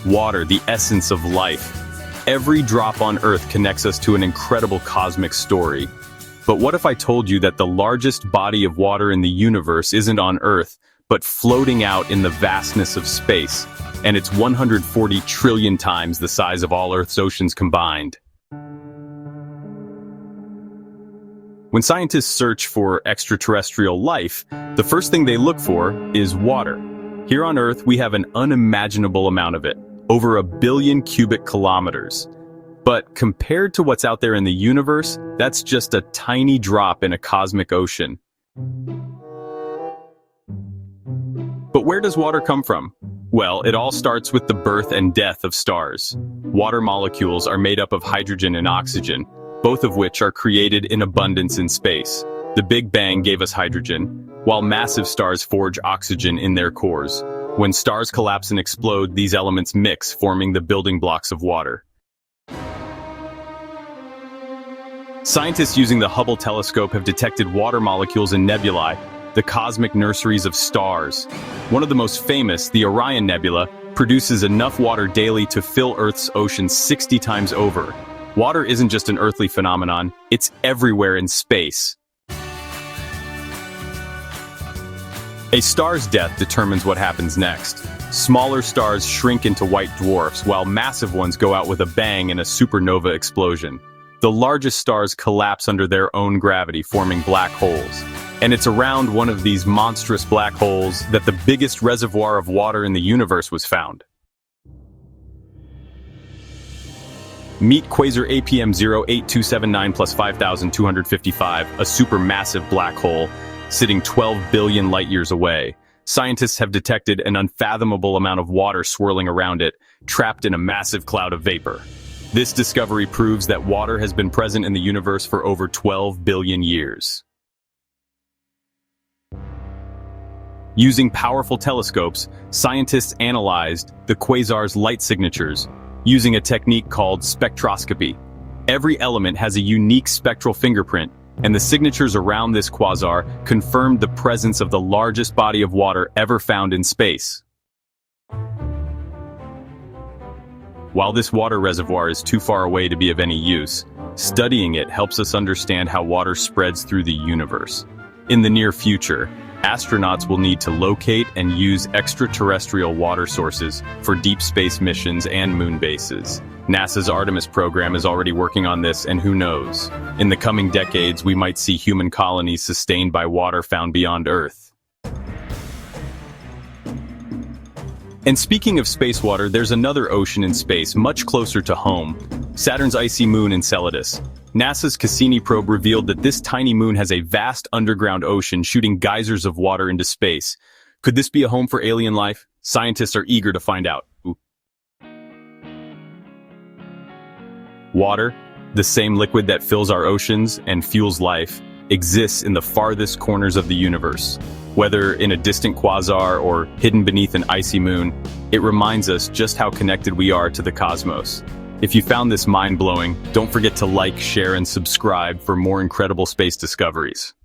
Water, the essence of life. Every drop on Earth connects us to an incredible cosmic story. But what if I told you that the largest body of water in the universe isn't on Earth, but floating out in the vastness of space, and it's 140 trillion times the size of all Earth's oceans combined? When scientists search for extraterrestrial life, the first thing they look for is water. Here on Earth, we have an unimaginable amount of it, over 1 billion cubic kilometers. But compared to what's out there in the universe, that's just a tiny drop in a cosmic ocean. But where does water come from? Well, it all starts with the birth and death of stars. Water molecules are made up of hydrogen and oxygen, both of which are created in abundance in space. The Big Bang gave us hydrogen, while massive stars forge oxygen in their cores. When stars collapse and explode, these elements mix, forming the building blocks of water. Scientists using the Hubble telescope have detected water molecules in nebulae, the cosmic nurseries of stars. One of the most famous, the Orion Nebula, produces enough water daily to fill Earth's oceans 60 times over. Water isn't just an earthly phenomenon, it's everywhere in space. A star's death determines what happens next. Smaller stars shrink into white dwarfs, while massive ones go out with a bang in a supernova explosion. The largest stars collapse under their own gravity, forming black holes. And it's around one of these monstrous black holes that the biggest reservoir of water in the universe was found. Meet Quasar APM 08279 plus 5255, a supermassive black hole sitting 12 billion light-years away. Scientists have detected an unfathomable amount of water swirling around it, trapped in a massive cloud of vapor. This discovery proves that water has been present in the universe for over 12 billion years. Using powerful telescopes, scientists analyzed the quasar's light signatures, using a technique called spectroscopy. Every element has a unique spectral fingerprint, and the signatures around this quasar confirmed the presence of the largest body of water ever found in space. While this water reservoir is too far away to be of any use, studying it helps us understand how water spreads through the universe. In the near future, astronauts will need to locate and use extraterrestrial water sources for deep space missions and moon bases. NASA's Artemis program is already working on this, and who knows? In the coming decades, we might see human colonies sustained by water found beyond Earth. And speaking of space water, there's another ocean in space much closer to home, Saturn's icy moon Enceladus. NASA's Cassini probe revealed that this tiny moon has a vast underground ocean shooting geysers of water into space. Could this be a home for alien life? Scientists are eager to find out. Water, the same liquid that fills our oceans and fuels life, exists in the farthest corners of the universe. Whether in a distant quasar or hidden beneath an icy moon, it reminds us just how connected we are to the cosmos. If you found this mind-blowing, don't forget to like, share, and subscribe for more incredible space discoveries.